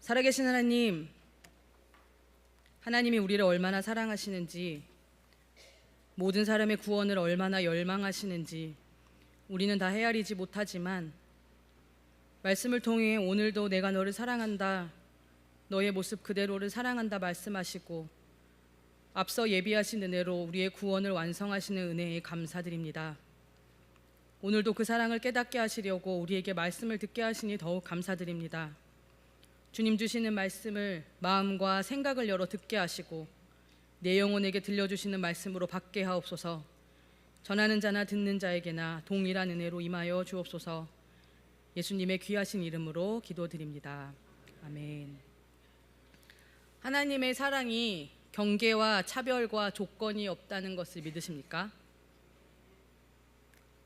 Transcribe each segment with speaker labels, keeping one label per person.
Speaker 1: 살아계신 하나님, 하나님이 우리를 얼마나 사랑하시는지, 모든 사람의 구원을 얼마나 열망하시는지 우리는 다 헤아리지 못하지만 말씀을 통해 오늘도 내가 너를 사랑한다, 너의 모습 그대로를 사랑한다 말씀하시고 앞서 예비하신 은혜로 우리의 구원을 완성하시는 은혜에 감사드립니다. 오늘도 그 사랑을 깨닫게 하시려고 우리에게 말씀을 듣게 하시니 더욱 감사드립니다. 주님 주시는 말씀을 마음과 생각을 열어 듣게 하시고 내 영혼에게 들려주시는 말씀으로 받게 하옵소서. 전하는 자나 듣는 자에게나 동일한 은혜로 임하여 주옵소서. 예수님의 귀하신 이름으로 기도드립니다. 아멘. 하나님의 사랑이 경계와 차별과 조건이 없다는 것을 믿으십니까?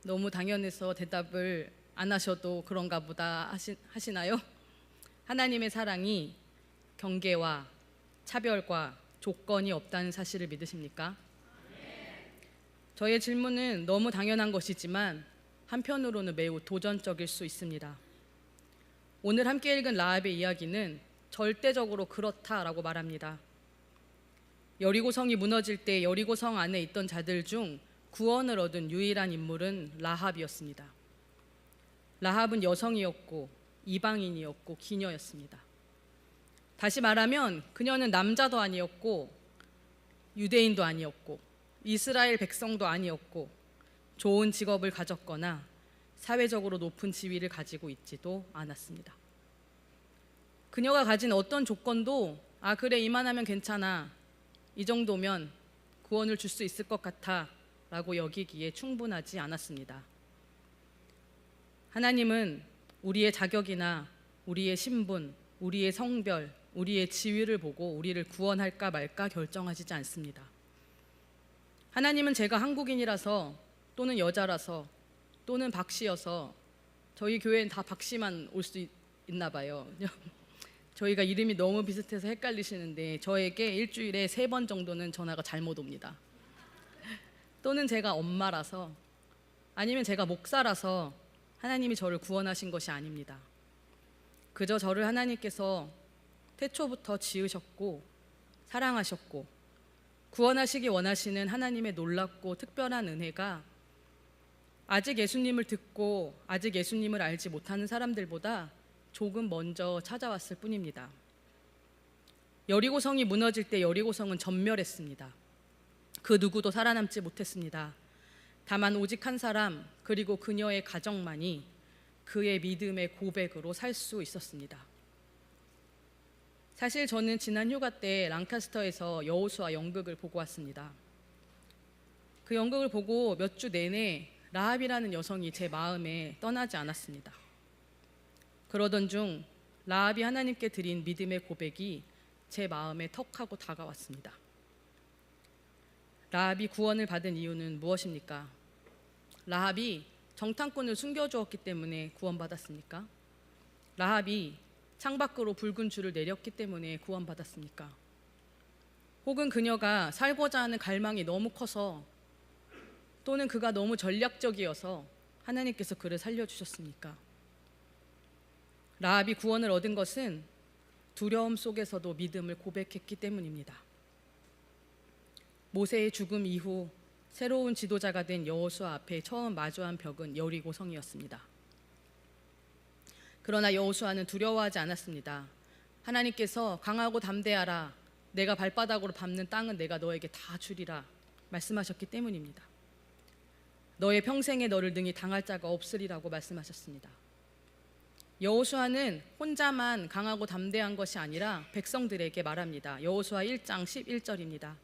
Speaker 1: 너무 당연해서 대답을 안 하셔도 그런가 보다 하시나요? 하나님의 사랑이 경계와 차별과 조건이 없다는 사실을 믿으십니까? 저의 질문은 너무 당연한 것이지만 한편으로는 매우 도전적일 수 있습니다. 오늘 함께 읽은 라합의 이야기는 절대적으로 그렇다라고 말합니다. 여리고성이 무너질 때 여리고성 안에 있던 자들 중 구원을 얻은 유일한 인물은 라합이었습니다. 라합은 여성이었고 이방인이었고 기녀였습니다. 다시 말하면 그녀는 남자도 아니었고 유대인도 아니었고 이스라엘 백성도 아니었고 좋은 직업을 가졌거나 사회적으로 높은 지위를 가지고 있지도 않았습니다. 그녀가 가진 어떤 조건도 그래 이만하면 괜찮아, 이 정도면 구원을 줄 수 있을 것 같아 라고 여기기에 충분하지 않았습니다. 하나님은 우리의 자격이나 우리의 신분, 우리의 성별, 우리의 지위를 보고 우리를 구원할까 말까 결정하시지 않습니다. 하나님은 제가 한국인이라서 또는 여자라서 또는 박씨여서, 저희 교회엔 다 박씨만 올 수 있나 봐요. 저희가 이름이 너무 비슷해서 헷갈리시는데 저에게 일주일에 3번 정도는 전화가 잘못 옵니다. 또는 제가 엄마라서, 아니면 제가 목사라서 하나님이 저를 구원하신 것이 아닙니다. 그저 저를 하나님께서 태초부터 지으셨고 사랑하셨고 구원하시기 원하시는 하나님의 놀랍고 특별한 은혜가 아직 예수님을 듣고 아직 예수님을 알지 못하는 사람들보다 조금 먼저 찾아왔을 뿐입니다. 여리고성이 무너질 때 여리고성은 전멸했습니다. 그 누구도 살아남지 못했습니다. 다만 오직 한 사람, 그리고 그녀의 가정만이 그의 믿음의 고백으로 살 수 있었습니다. 사실 저는 지난 휴가 때 랑카스터에서 여호수아 연극을 보고 왔습니다. 그 연극을 보고 몇 주 내내 라합이라는 여성이 제 마음에 떠나지 않았습니다. 그러던 중 라합이 하나님께 드린 믿음의 고백이 제 마음에 턱하고 다가왔습니다. 라합이 구원을 받은 이유는 무엇입니까? 라합이 정탐꾼을 숨겨주었기 때문에 구원받았습니까? 라합이 창밖으로 붉은 줄을 내렸기 때문에 구원받았습니까? 혹은 그녀가 살고자 하는 갈망이 너무 커서, 또는 그가 너무 전략적이어서 하나님께서 그를 살려주셨습니까? 라합이 구원을 얻은 것은 두려움 속에서도 믿음을 고백했기 때문입니다. 모세의 죽음 이후 새로운 지도자가 된 여호수아 앞에 처음 마주한 벽은 여리고성이었습니다. 그러나 여호수아는 두려워하지 않았습니다. 하나님께서 강하고 담대하라, 내가 발바닥으로 밟는 땅은 내가 너에게 다 주리라 말씀하셨기 때문입니다. 너의 평생에 너를 능히 당할 자가 없으리라고 말씀하셨습니다. 여호수아는 혼자만 강하고 담대한 것이 아니라 백성들에게 말합니다. 여호수아 1장 11절입니다.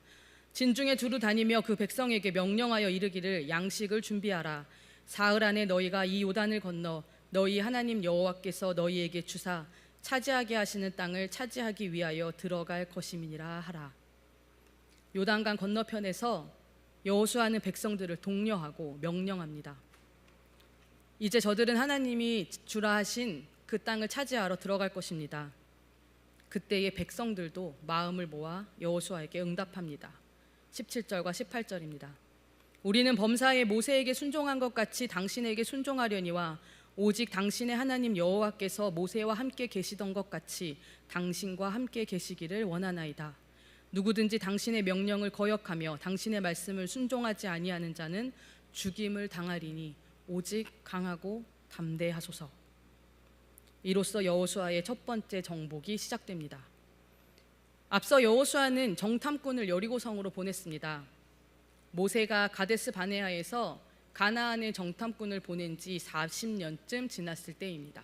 Speaker 1: 진중에 두루 다니며 그 백성에게 명령하여 이르기를 양식을 준비하라. 사흘 안에 너희가 이 요단을 건너 너희 하나님 여호와께서 너희에게 주사 차지하게 하시는 땅을 차지하기 위하여 들어갈 것임이니라 하라. 요단강 건너편에서 여호수아는 백성들을 독려하고 명령합니다. 이제 저들은 하나님이 주라 하신 그 땅을 차지하러 들어갈 것입니다. 그때의 백성들도 마음을 모아 여호수아에게 응답합니다. 17절과 18절입니다. 우리는 범사에 모세에게 순종한 것 같이 당신에게 순종하려니와 오직 당신의 하나님 여호와께서 모세와 함께 계시던 것 같이 당신과 함께 계시기를 원하나이다. 누구든지 당신의 명령을 거역하며 당신의 말씀을 순종하지 아니하는 자는 죽임을 당하리니 오직 강하고 담대하소서. 이로써 여호수아의 첫 번째 정복이 시작됩니다. 앞서 여호수아는 정탐꾼을 여리고성으로 보냈습니다. 모세가 가데스 바네아에서 가나안의 정탐꾼을 보낸 지 40년쯤 지났을 때입니다.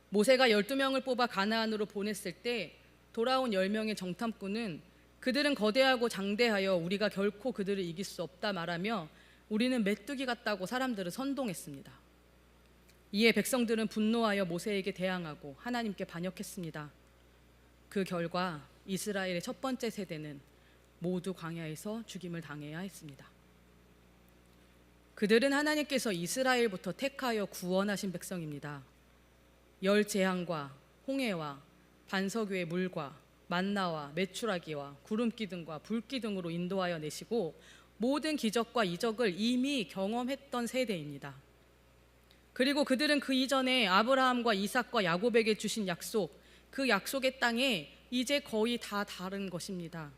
Speaker 1: 모세가 12명을 뽑아 가나안으로 보냈을 때 돌아온 10명의 정탐꾼은 그들은 거대하고 장대하여 우리가 결코 그들을 이길 수 없다 말하며 우리는 메뚜기 같다고 사람들을 선동했습니다. 이에 백성들은 분노하여 모세에게 대항하고 하나님께 반역했습니다. 그 결과 이스라엘의 첫 번째 세대는 모두 광야에서 죽임을 당해야 했습니다. 그들은 하나님께서 이스라엘부터 택하여 구원하신 백성입니다. 열 재앙과 홍해와 반석 위의 물과 만나와 메추라기와 구름기 등과 불기 등으로 인도하여 내시고 모든 기적과 이적을 이미 경험했던 세대입니다. 그리고 그들은 그 이전에 아브라함과 이삭과 야곱에게 주신 약속, 그 약속의 땅에 이제 거의 다 다른 것입니다.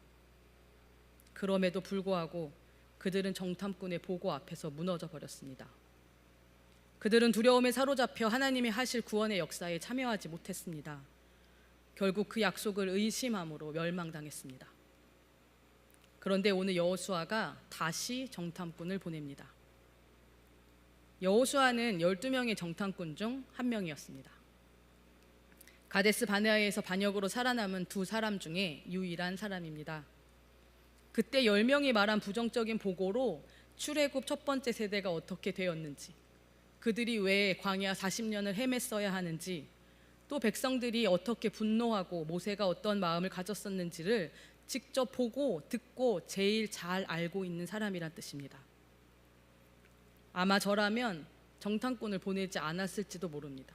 Speaker 1: 그럼에도 불구하고 그들은 정탐꾼의 보고 앞에서 무너져 버렸습니다. 그들은 두려움에 사로잡혀 하나님이 하실 구원의 역사에 참여하지 못했습니다. 결국 그 약속을 의심함으로 멸망당했습니다. 그런데 오늘 여호수아가 다시 정탐꾼을 보냅니다. 여호수아는 12명의 정탐꾼 중 한 명이었습니다. 가데스 바네아에서 반역으로 살아남은 두 사람 중에 유일한 사람입니다. 그때 10명이 말한 부정적인 보고로 출애굽 첫 번째 세대가 어떻게 되었는지, 그들이 왜 광야 40년을 헤맸어야 하는지, 또 백성들이 어떻게 분노하고 모세가 어떤 마음을 가졌었는지를 직접 보고 듣고 제일 잘 알고 있는 사람이란 뜻입니다. 아마 저라면 정탐꾼을 보내지 않았을지도 모릅니다.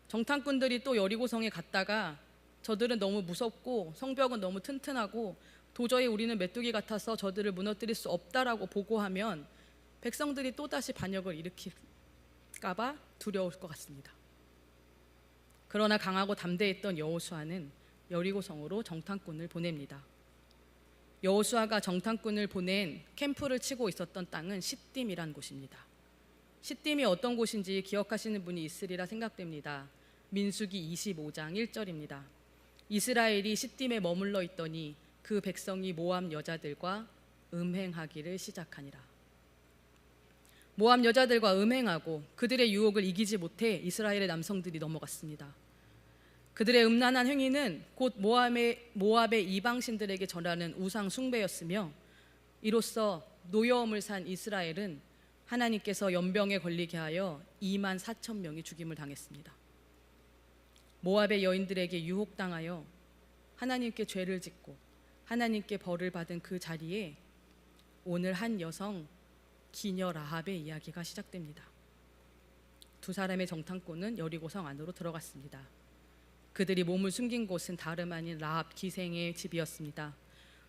Speaker 1: 정탐꾼들이 또 여리고성에 갔다가 저들은 너무 무섭고 성벽은 너무 튼튼하고 도저히 우리는 메뚜기 같아서 저들을 무너뜨릴 수 없다라고 보고하면 백성들이 또다시 반역을 일으킬까 봐 두려울 것 같습니다. 그러나 강하고 담대했던 여호수아는 여리고성으로 정탐꾼을 보냅니다. 여호수아가 정탐꾼을 보낸 캠프를 치고 있었던 땅은 시딤이란 곳입니다. 시딤이 어떤 곳인지 기억하시는 분이 있으리라 생각됩니다. 민수기 25장 1절입니다. 이스라엘이 시딤에 머물러 있더니 그 백성이 모압 여자들과 음행하기를 시작하니라. 모압 여자들과 음행하고 그들의 유혹을 이기지 못해 이스라엘의 남성들이 넘어갔습니다. 그들의 음란한 행위는 곧 모압의 이방신들에게 전하는 우상 숭배였으며 이로써 노여움을 산 이스라엘은 하나님께서 연병에 걸리게 하여 2만 4천 명이 죽임을 당했습니다. 모압의 여인들에게 유혹당하여 하나님께 죄를 짓고 하나님께 벌을 받은 그 자리에 오늘 한 여성 기녀 라합의 이야기가 시작됩니다. 두 사람의 정탐꾼은 여리고성 안으로 들어갔습니다. 그들이 몸을 숨긴 곳은 다름 아닌 라합 기생의 집이었습니다.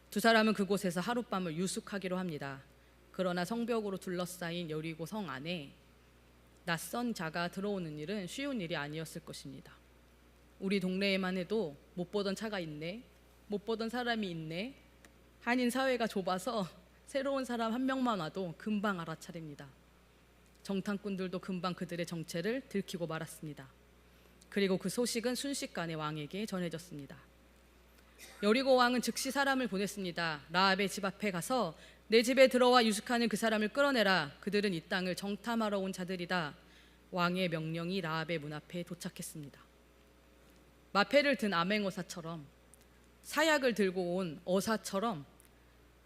Speaker 1: 두 사람은 그곳에서 하룻밤을 유숙하기로 합니다. 그러나 성벽으로 둘러싸인 여리고성 안에 낯선 자가 들어오는 일은 쉬운 일이 아니었을 것입니다. 우리 동네에만 해도 못 보던 차가 있네, 못 보던 사람이 있네, 한인 사회가 좁아서 새로운 사람 한 명만 와도 금방 알아차립니다. 정탐꾼들도 금방 그들의 정체를 들키고 말았습니다. 그리고 그 소식은 순식간에 왕에게 전해졌습니다. 여리고 왕은 즉시 사람을 보냈습니다. 라합의 집 앞에 가서 내 집에 들어와 유숙하는 그 사람을 끌어내라. 그들은 이 땅을 정탐하러 온 자들이다. 왕의 명령이 라합의 문 앞에 도착했습니다. 마패를 든 암행어사처럼, 사약을 들고 온 어사처럼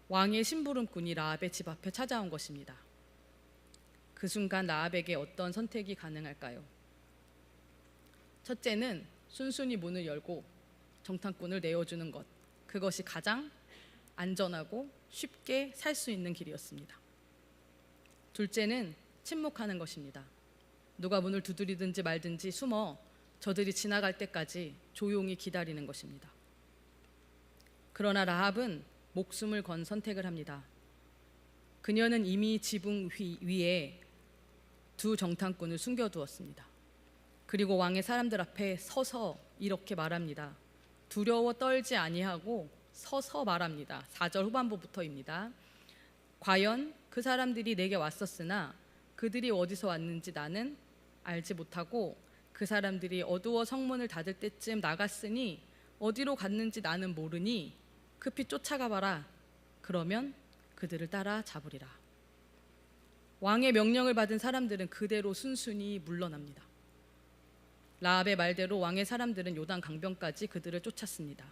Speaker 1: 왕의 심부름꾼이 라합의 집 앞에 찾아온 것입니다. 그 순간 라합에게 어떤 선택이 가능할까요? 첫째는 순순히 문을 열고 정탐꾼을 내어주는 것, 그것이 가장 안전하고 쉽게 살 수 있는 길이었습니다. 둘째는 침묵하는 것입니다. 누가 문을 두드리든지 말든지 숨어 저들이 지나갈 때까지 조용히 기다리는 것입니다. 그러나 라합은 목숨을 건 선택을 합니다. 그녀는 이미 지붕 위에 두 정탐꾼을 숨겨두었습니다. 그리고 왕의 사람들 앞에 서서 이렇게 말합니다. 두려워 떨지 아니하고 서서 말합니다. 4절 후반부부터입니다. 과연 그 사람들이 내게 왔었으나 그들이 어디서 왔는지 나는 알지 못하고 그 사람들이 어두워 성문을 닫을 때쯤 나갔으니 어디로 갔는지 나는 모르니 급히 쫓아가 봐라. 그러면 그들을 따라 잡으리라. 왕의 명령을 받은 사람들은 그대로 순순히 물러납니다. 라합의 말대로 왕의 사람들은 요단 강변까지 그들을 쫓았습니다.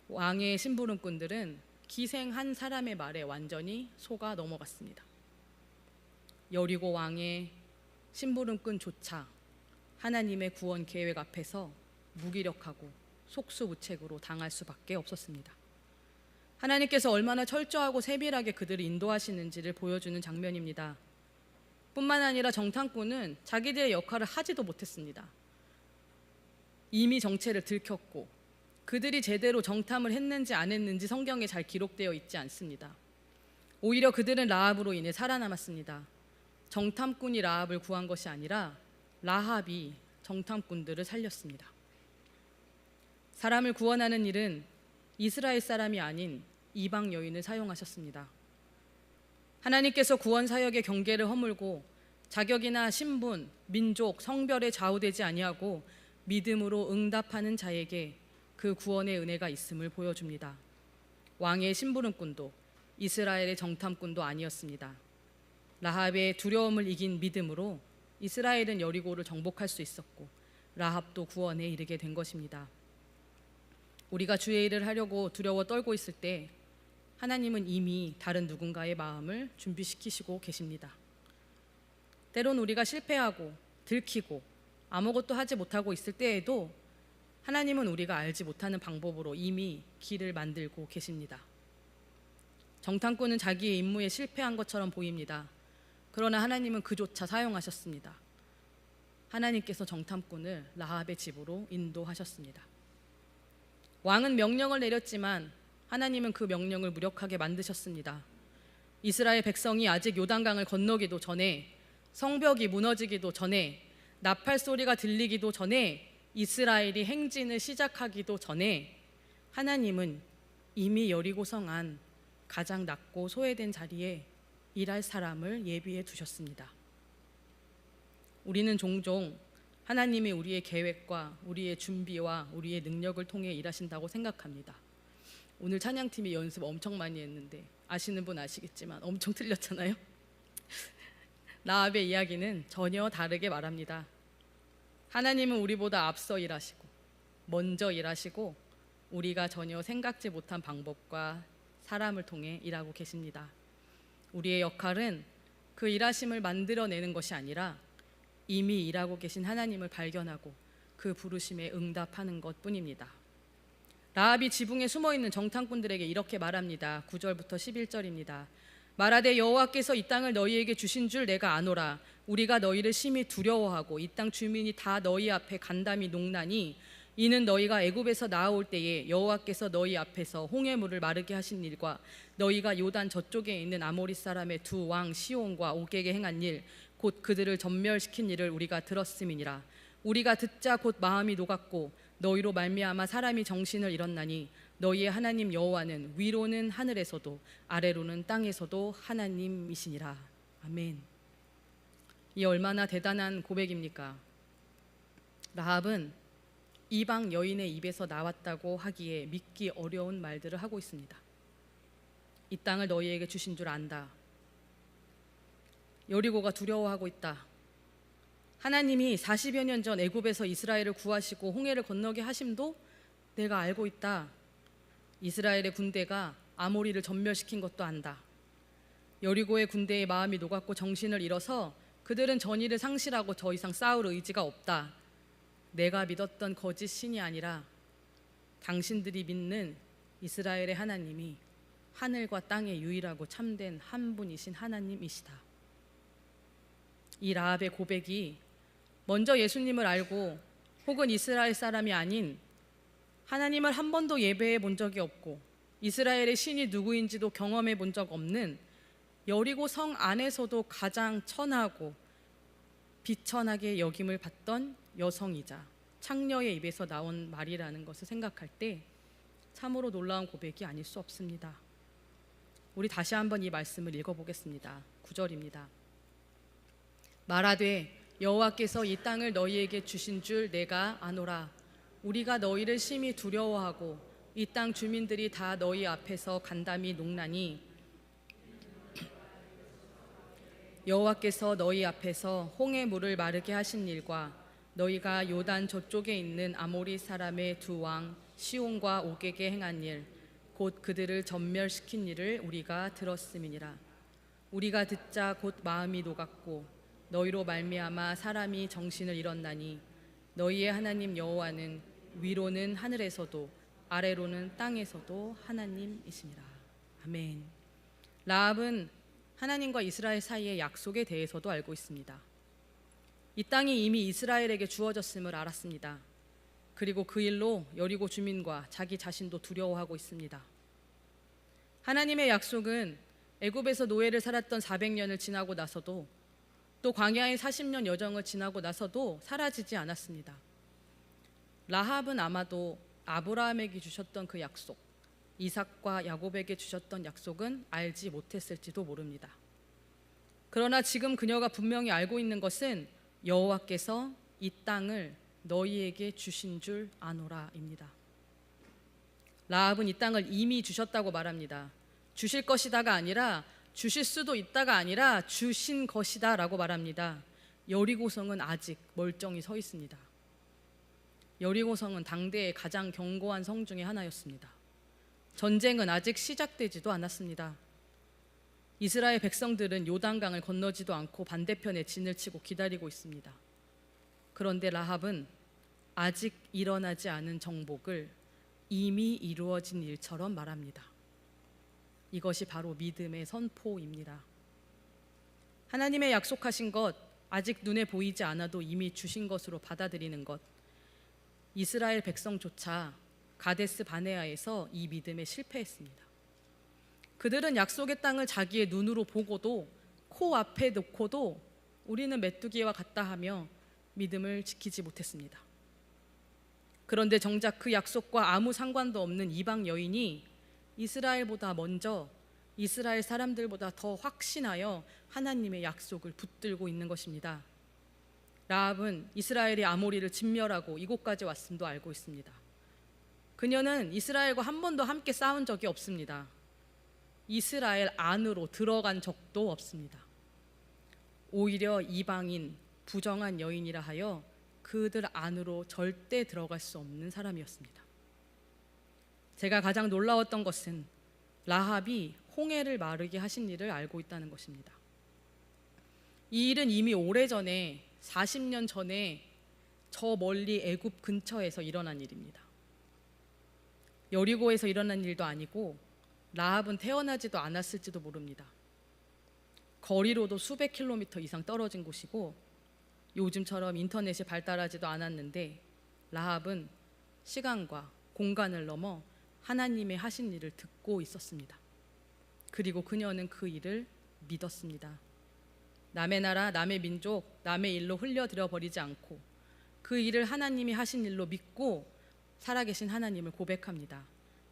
Speaker 1: 왕의 심부름꾼들은 기생 한 사람의 말에 완전히 속아 넘어갔습니다. 여리고 왕의 심부름꾼조차 하나님의 구원 계획 앞에서 무기력하고 속수무책으로 당할 수밖에 없었습니다. 하나님께서 얼마나 철저하고 세밀하게 그들을 인도하시는지를 보여주는 장면입니다. 뿐만 아니라 정탐꾼은 자기들의 역할을 하지도 못했습니다. 이미 정체를 들켰고 그들이 제대로 정탐을 했는지 안 했는지 성경에 잘 기록되어 있지 않습니다. 오히려 그들은 라합으로 인해 살아남았습니다. 정탐꾼이 라합을 구한 것이 아니라 라합이 정탐꾼들을 살렸습니다. 사람을 구원하는 일은 이스라엘 사람이 아닌 이방 여인을 사용하셨습니다. 하나님께서 구원 사역의 경계를 허물고 자격이나 신분, 민족, 성별에 좌우되지 아니하고 믿음으로 응답하는 자에게 그 구원의 은혜가 있음을 보여줍니다. 왕의 심부름꾼도 이스라엘의 정탐꾼도 아니었습니다. 라합의 두려움을 이긴 믿음으로 이스라엘은 여리고를 정복할 수 있었고 라합도 구원에 이르게 된 것입니다. 우리가 주의 일을 하려고 두려워 떨고 있을 때 하나님은 이미 다른 누군가의 마음을 준비시키시고 계십니다. 때론 우리가 실패하고 들키고 아무것도 하지 못하고 있을 때에도 하나님은 우리가 알지 못하는 방법으로 이미 길을 만들고 계십니다. 정탐꾼은 자기의 임무에 실패한 것처럼 보입니다. 그러나 하나님은 그조차 사용하셨습니다. 하나님께서 정탐꾼을 라합의 집으로 인도하셨습니다. 왕은 명령을 내렸지만 하나님은 그 명령을 무력하게 만드셨습니다. 이스라엘 백성이 아직 요단강을 건너기도 전에, 성벽이 무너지기도 전에, 나팔 소리가 들리기도 전에, 이스라엘이 행진을 시작하기도 전에 하나님은 이미 여리고성 안 가장 낮고 소외된 자리에 일할 사람을 예비해 두셨습니다. 우리는 종종 하나님이 우리의 계획과 우리의 준비와 우리의 능력을 통해 일하신다고 생각합니다. 오늘 찬양팀이 연습 엄청 많이 했는데 아시는 분 아시겠지만 엄청 틀렸잖아요. 라합의 이야기는 전혀 다르게 말합니다. 하나님은 우리보다 앞서 일하시고 먼저 일하시고 우리가 전혀 생각지 못한 방법과 사람을 통해 일하고 계십니다. 우리의 역할은 그 일하심을 만들어내는 것이 아니라 이미 일하고 계신 하나님을 발견하고 그 부르심에 응답하는 것뿐입니다. 라합이 지붕에 숨어있는 정탐꾼들에게 이렇게 말합니다. 9절부터 11절입니다. 말하되 여호와께서 이 땅을 너희에게 주신 줄 내가 아노라. 우리가 너희를 심히 두려워하고 이 땅 주민이 다 너희 앞에 간담이 농나니 이는 너희가 애굽에서 나아올 때에 여호와께서 너희 앞에서 홍해물을 마르게 하신 일과 너희가 요단 저쪽에 있는 아모리 사람의 두 왕 시온과 옥에게 행한 일 곧 그들을 전멸시킨 일을 우리가 들었음이니라. 우리가 듣자 곧 마음이 녹았고 너희로 말미암아 사람이 정신을 잃었나니 너희의 하나님 여호와는 위로는 하늘에서도 아래로는 땅에서도 하나님이시니라. 아멘. 이 얼마나 대단한 고백입니까? 라합은 이방 여인의 입에서 나왔다고 하기에 믿기 어려운 말들을 하고 있습니다. 이 땅을 너희에게 주신 줄 안다. 여리고가 두려워하고 있다. 하나님이 40여 년 전 애굽에서 이스라엘을 구하시고 홍해를 건너게 하심도 내가 알고 있다. 이스라엘의 군대가 아모리를 전멸시킨 것도 안다. 여리고의 군대의 마음이 녹았고 정신을 잃어서 그들은 전의를 상실하고 더 이상 싸울 의지가 없다. 내가 믿었던 거짓 신이 아니라 당신들이 믿는 이스라엘의 하나님이 하늘과 땅의 유일하고 참된 한 분이신 하나님이시다. 이 라합의 고백이 먼저 예수님을 알고 혹은 이스라엘 사람이 아닌 하나님을 한 번도 예배해 본 적이 없고 이스라엘의 신이 누구인지도 경험해 본 적 없는 여리고 성 안에서도 가장 천하고 비천하게 여김을 받던 여성이자 창녀의 입에서 나온 말이라는 것을 생각할 때 참으로 놀라운 고백이 아닐 수 없습니다. 우리 다시 한번 이 말씀을 읽어보겠습니다. 9절입니다. 말하되 여호와께서 이 땅을 너희에게 주신 줄 내가 아노라. 우리가 너희를 심히 두려워하고 이 땅 주민들이 다 너희 앞에서 간담이 녹나니 여호와께서 너희 앞에서 홍해 물을 마르게 하신 일과 너희가 요단 저쪽에 있는 아모리 사람의 두 왕 시온과 옥에게 행한 일 곧 그들을 전멸시킨 일을 우리가 들었음이니라. 우리가 듣자 곧 마음이 녹았고 너희로 말미암아 사람이 정신을 잃었나니 너희의 하나님 여호와는 위로는 하늘에서도 아래로는 땅에서도 하나님이시니라. 아멘. 라합은 하나님과 이스라엘 사이의 약속에 대해서도 알고 있습니다. 이 땅이 이미 이스라엘에게 주어졌음을 알았습니다. 그리고 그 일로 여리고 주민과 자기 자신도 두려워하고 있습니다. 하나님의 약속은 애굽에서 노예를 살았던 400년을 지나고 나서도 또 광야의 40년 여정을 지나고 나서도 사라지지 않았습니다. 라합은 아마도 아브라함에게 주셨던 그 약속, 이삭과 야곱에게 주셨던 약속은 알지 못했을지도 모릅니다. 그러나 지금 그녀가 분명히 알고 있는 것은 여호와께서 이 땅을 너희에게 주신 줄 아노라입니다. 라합은 이 땅을 이미 주셨다고 말합니다. 주실 것이다가 아니라 주실 수도 있다가 아니라 주신 것이다 라고 말합니다. 여리고성은 아직 멀쩡히 서 있습니다. 여리고성은 당대의 가장 견고한 성 중에 하나였습니다. 전쟁은 아직 시작되지도 않았습니다. 이스라엘 백성들은 요단강을 건너지도 않고 반대편에 진을 치고 기다리고 있습니다. 그런데 라합은 아직 일어나지 않은 정복을 이미 이루어진 일처럼 말합니다. 이것이 바로 믿음의 선포입니다. 하나님의 약속하신 것, 아직 눈에 보이지 않아도 이미 주신 것으로 받아들이는 것. 이스라엘 백성조차 가데스 바네아에서 이 믿음에 실패했습니다. 그들은 약속의 땅을 자기의 눈으로 보고도 코앞에 놓고도 우리는 메뚜기와 같다 하며 믿음을 지키지 못했습니다. 그런데 정작 그 약속과 아무 상관도 없는 이방 여인이 이스라엘보다 먼저 이스라엘 사람들보다 더 확신하여 하나님의 약속을 붙들고 있는 것입니다. 라합은 이스라엘이 아모리를 진멸하고 이곳까지 왔음도 알고 있습니다. 그녀는 이스라엘과 한 번도 함께 싸운 적이 없습니다. 이스라엘 안으로 들어간 적도 없습니다. 오히려 이방인, 부정한 여인이라 하여 그들 안으로 절대 들어갈 수 없는 사람이었습니다. 제가 가장 놀라웠던 것은 라합이 홍해를 마르게 하신 일을 알고 있다는 것입니다. 이 일은 이미 오래전에 40년 전에 저 멀리 애굽 근처에서 일어난 일입니다. 여리고에서 일어난 일도 아니고 라합은 태어나지도 않았을지도 모릅니다. 거리로도 수백 킬로미터 이상 떨어진 곳이고 요즘처럼 인터넷이 발달하지도 않았는데 라합은 시간과 공간을 넘어 하나님의 하신 일을 듣고 있었습니다. 그리고 그녀는 그 일을 믿었습니다. 남의 나라, 남의 민족, 남의 일로 흘려들여 버리지 않고 그 일을 하나님이 하신 일로 믿고 살아계신 하나님을 고백합니다.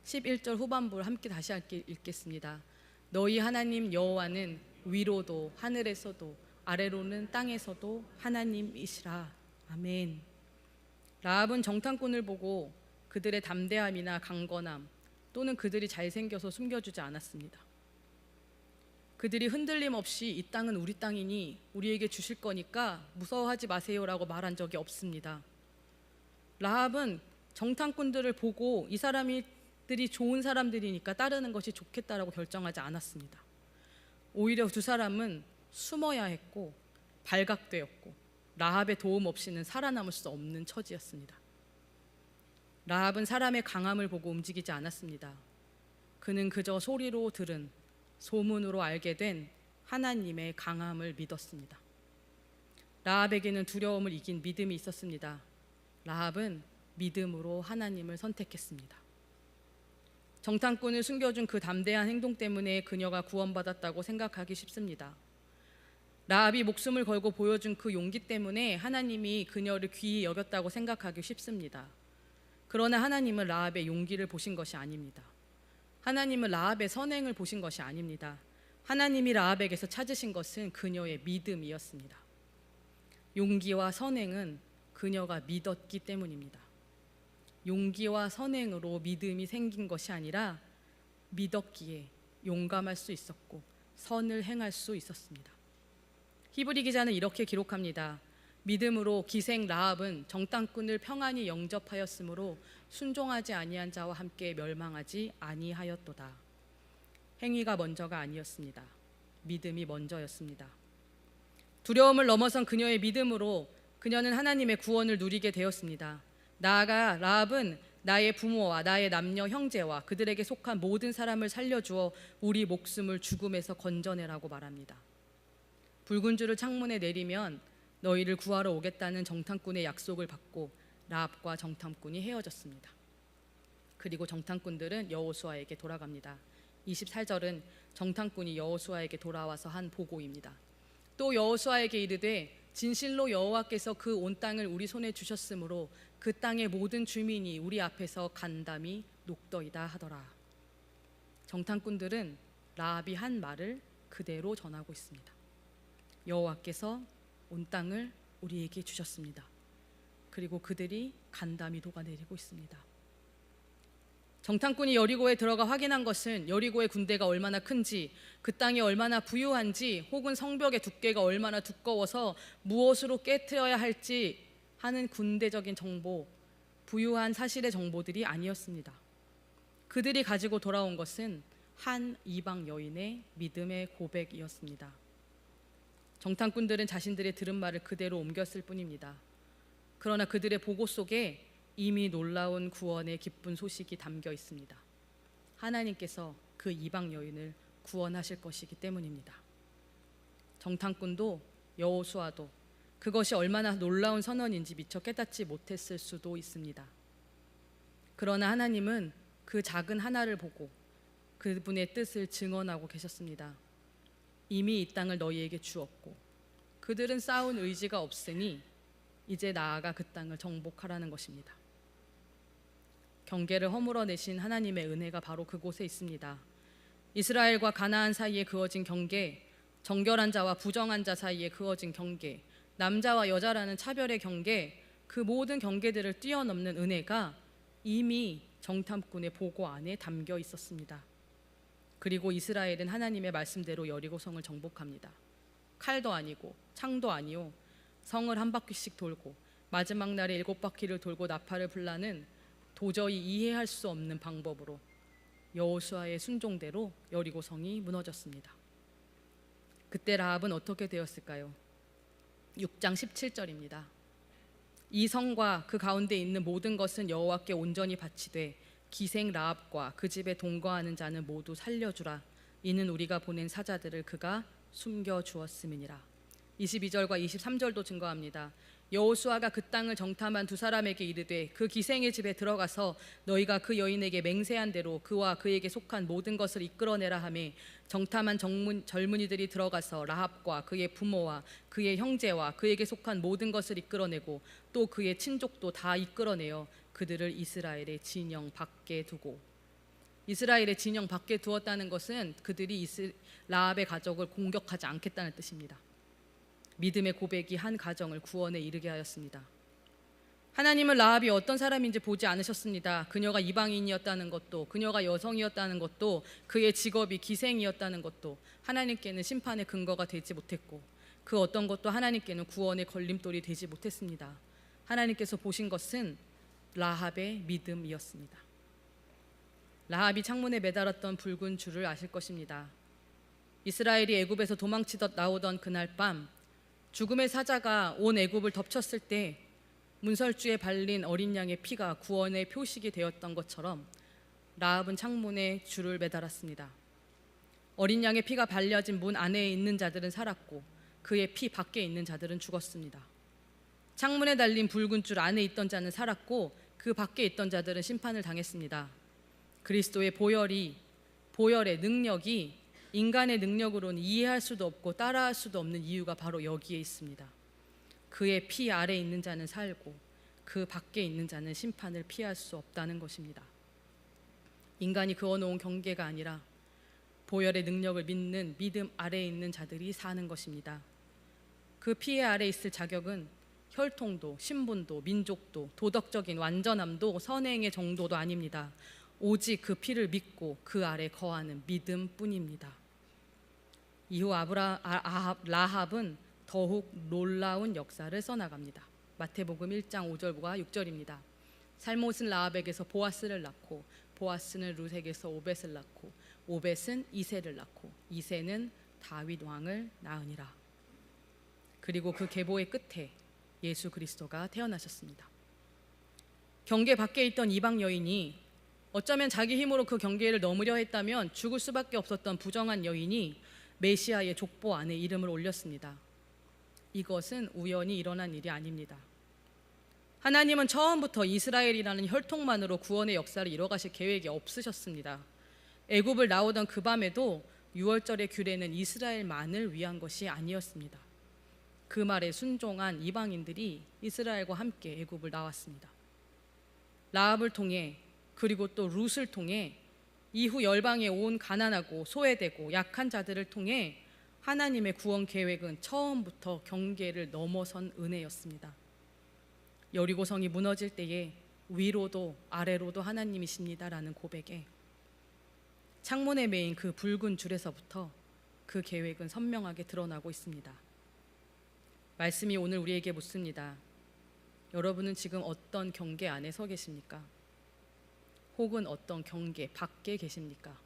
Speaker 1: 11절 후반부를 함께 다시 읽겠습니다. 너희 하나님 여호와는 위로도 하늘에서도 아래로는 땅에서도 하나님이시라. 아멘. 라합은 정탐꾼을 보고 그들의 담대함이나 강건함 또는 그들이 잘생겨서 숨겨주지 않았습니다. 그들이 흔들림 없이 이 땅은 우리 땅이니 우리에게 주실 거니까 무서워하지 마세요라고 말한 적이 없습니다. 라합은 정탐꾼들을 보고 이 사람들이 좋은 사람들이니까 따르는 것이 좋겠다라고 결정하지 않았습니다. 오히려 두 사람은 숨어야 했고 발각되었고 라합의 도움 없이는 살아남을 수 없는 처지였습니다. 라합은 사람의 강함을 보고 움직이지 않았습니다. 그는 그저 소리로 들은 소문으로 알게 된 하나님의 강함을 믿었습니다. 라합에게는 두려움을 이긴 믿음이 있었습니다. 라합은 믿음으로 하나님을 선택했습니다. 정탐꾼을 숨겨준 그 담대한 행동 때문에 그녀가 구원받았다고 생각하기 쉽습니다. 라합이 목숨을 걸고 보여준 그 용기 때문에 하나님이 그녀를 귀히 여겼다고 생각하기 쉽습니다. 그러나 하나님은 라합의 용기를 보신 것이 아닙니다. 하나님은 라합의 선행을 보신 것이 아닙니다. 하나님이 라합에게서 찾으신 것은 그녀의 믿음이었습니다. 용기와 선행은 그녀가 믿었기 때문입니다. 용기와 선행으로 믿음이 생긴 것이 아니라 믿었기에 용감할 수 있었고 선을 행할 수 있었습니다. 히브리 기자는 이렇게 기록합니다. 믿음으로 기생 라합은 정탐꾼을 평안히 영접하였으므로 순종하지 아니한 자와 함께 멸망하지 아니하였도다. 행위가 먼저가 아니었습니다. 믿음이 먼저였습니다. 두려움을 넘어선 그녀의 믿음으로 그녀는 하나님의 구원을 누리게 되었습니다. 나아가 라합은 나의 부모와 나의 남녀 형제와 그들에게 속한 모든 사람을 살려주어 우리 목숨을 죽음에서 건져내라고 말합니다. 붉은 줄을 창문에 내리면 너희를 구하러 오겠다는 정탐꾼의 약속을 받고 라합과 정탐꾼이 헤어졌습니다. 그리고 정탐꾼들은 여호수아에게 돌아갑니다. 24절은 정탐꾼이 여호수아에게 돌아와서 한 보고입니다. 또 여호수아에게 이르되 진실로 여호와께서 그 온 땅을 우리 손에 주셨으므로 그 땅의 모든 주민이 우리 앞에서 간담이 녹더이다 하더라. 정탐꾼들은 라합이 한 말을 그대로 전하고 있습니다. 여호와께서 온 땅을 우리에게 주셨습니다. 그리고 그들이 간담이 녹아내리고 있습니다. 정탐꾼이 여리고에 들어가 확인한 것은 여리고의 군대가 얼마나 큰지, 그 땅이 얼마나 부유한지, 혹은 성벽의 두께가 얼마나 두꺼워서 무엇으로 깨트려야 할지 하는 군대적인 정보, 부유한 사실의 정보들이 아니었습니다. 그들이 가지고 돌아온 것은 한 이방 여인의 믿음의 고백이었습니다. 정탐꾼들은 자신들의 들은 말을 그대로 옮겼을 뿐입니다. 그러나 그들의 보고 속에 이미 놀라운 구원의 기쁜 소식이 담겨 있습니다. 하나님께서 그 이방 여인을 구원하실 것이기 때문입니다. 정탐꾼도 여호수아도 그것이 얼마나 놀라운 선언인지 미처 깨닫지 못했을 수도 있습니다. 그러나 하나님은 그 작은 하나를 보고 그분의 뜻을 증언하고 계셨습니다. 이미 이 땅을 너희에게 주었고 그들은 싸운 의지가 없으니 이제 나아가 그 땅을 정복하라는 것입니다. 경계를 허물어내신 하나님의 은혜가 바로 그곳에 있습니다. 이스라엘과 가나안 사이에 그어진 경계, 정결한 자와 부정한 자 사이에 그어진 경계, 남자와 여자라는 차별의 경계, 그 모든 경계들을 뛰어넘는 은혜가 이미 정탐꾼의 보고 안에 담겨 있었습니다. 그리고 이스라엘은 하나님의 말씀대로 여리고성을 정복합니다. 칼도 아니고 창도 아니요, 성을 한 바퀴씩 돌고 마지막 날에 7바퀴를 돌고 나팔을 불라는 도저히 이해할 수 없는 방법으로 여호수아의 순종대로 여리고성이 무너졌습니다. 그때 라합은 어떻게 되었을까요? 6장 17절입니다. 이 성과 그 가운데 있는 모든 것은 여호와께 온전히 바치되 기생 라합과 그 집에 동거하는 자는 모두 살려주라. 이는 우리가 보낸 사자들을 그가 숨겨주었음이니라. 22절과 23절도 증거합니다. 여호수아가 그 땅을 정탐한 두 사람에게 이르되 그 기생의 집에 들어가서 너희가 그 여인에게 맹세한 대로 그와 그에게 속한 모든 것을 이끌어내라 하매 정탐한 젊은이들이 들어가서 라합과 그의 부모와 그의 형제와 그에게 속한 모든 것을 이끌어내고 또 그의 친족도 다 이끌어내어 그들을 이스라엘의 진영 밖에 두고, 이스라엘의 진영 밖에 두었다는 것은 그들이 라합의 가족을 공격하지 않겠다는 뜻입니다. 믿음의 고백이 한 가정을 구원에 이르게 하였습니다. 하나님은 라합이 어떤 사람인지 보지 않으셨습니다. 그녀가 이방인이었다는 것도, 그녀가 여성이었다는 것도, 그의 직업이 기생이었다는 것도 하나님께는 심판의 근거가 되지 못했고 그 어떤 것도 하나님께는 구원의 걸림돌이 되지 못했습니다. 하나님께서 보신 것은 라합의 믿음이었습니다. 라합이 창문에 매달았던 붉은 줄을 아실 것입니다. 이스라엘이 애굽에서 도망치듯 나오던 그날 밤 죽음의 사자가 온 애굽을 덮쳤을 때 문설주에 발린 어린 양의 피가 구원의 표식이 되었던 것처럼 라합은 창문에 줄을 매달았습니다. 어린 양의 피가 발려진 문 안에 있는 자들은 살았고 그의 피 밖에 있는 자들은 죽었습니다. 창문에 달린 붉은 줄 안에 있던 자는 살았고 그 밖에 있던 자들은 심판을 당했습니다. 그리스도의 보혈의 능력이 인간의 능력으로는 이해할 수도 없고 따라할 수도 없는 이유가 바로 여기에 있습니다. 그의 피 아래 있는 자는 살고 그 밖에 있는 자는 심판을 피할 수 없다는 것입니다. 인간이 그어놓은 경계가 아니라 보혈의 능력을 믿는 믿음 아래에 있는 자들이 사는 것입니다. 그 피해 아래 있을 자격은 혈통도 신분도 민족도 도덕적인 완전함도 선행의 정도도 아닙니다. 오직 그 피를 믿고 그 아래 거하는 믿음뿐입니다. 이후 라합은 더욱 놀라운 역사를 써나갑니다. 마태복음 1장 5절과 6절입니다. 살못은 라합에게서 보아스를 낳고 보아스는 룻에게서 오벳을 낳고 오벳은 이새를 낳고 이새는 다윗 왕을 낳으니라. 그리고 그 계보의 끝에 예수 그리스도가 태어나셨습니다. 경계 밖에 있던 이방 여인이 어쩌면 자기 힘으로 그 경계를 넘으려 했다면 죽을 수밖에 없었던 부정한 여인이 메시아의 족보 안에 이름을 올렸습니다. 이것은 우연히 일어난 일이 아닙니다. 하나님은 처음부터 이스라엘이라는 혈통만으로 구원의 역사를 이뤄가실 계획이 없으셨습니다. 애굽을 나오던 그 밤에도 유월절의 규례는 이스라엘만을 위한 것이 아니었습니다. 그 말에 순종한 이방인들이 이스라엘과 함께 애굽을 나왔습니다. 라합을 통해 그리고 또 룻을 통해 이후 열방에 온 가난하고 소외되고 약한 자들을 통해 하나님의 구원 계획은 처음부터 경계를 넘어선 은혜였습니다. 여리고성이 무너질 때에 위로도 아래로도 하나님이십니다라는 고백에 창문에 매인 그 붉은 줄에서부터 그 계획은 선명하게 드러나고 있습니다. 말씀이 오늘 우리에게 묻습니다. 여러분은 지금 어떤 경계 안에 서 계십니까? 혹은 어떤 경계 밖에 계십니까?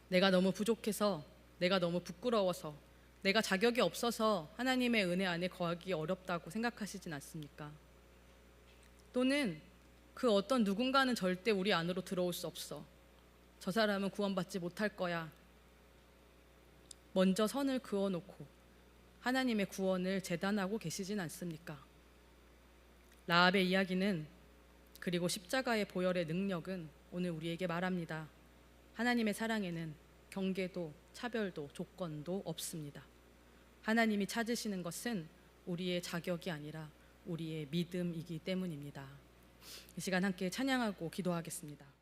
Speaker 1: 내가 너무 부족해서, 내가 너무 부끄러워서, 내가 자격이 없어서 하나님의 은혜 안에 거하기 어렵다고 생각하시진 않습니까? 또는 그 어떤 누군가는 절대 우리 안으로 들어올 수 없어. 저 사람은 구원받지 못할 거야. 먼저 선을 그어놓고 하나님의 구원을 재단하고 계시진 않습니까? 라합의 이야기는 그리고 십자가의 보혈의 능력은 오늘 우리에게 말합니다. 하나님의 사랑에는 경계도 차별도 조건도 없습니다. 하나님이 찾으시는 것은 우리의 자격이 아니라 우리의 믿음이기 때문입니다. 이 시간 함께 찬양하고 기도하겠습니다.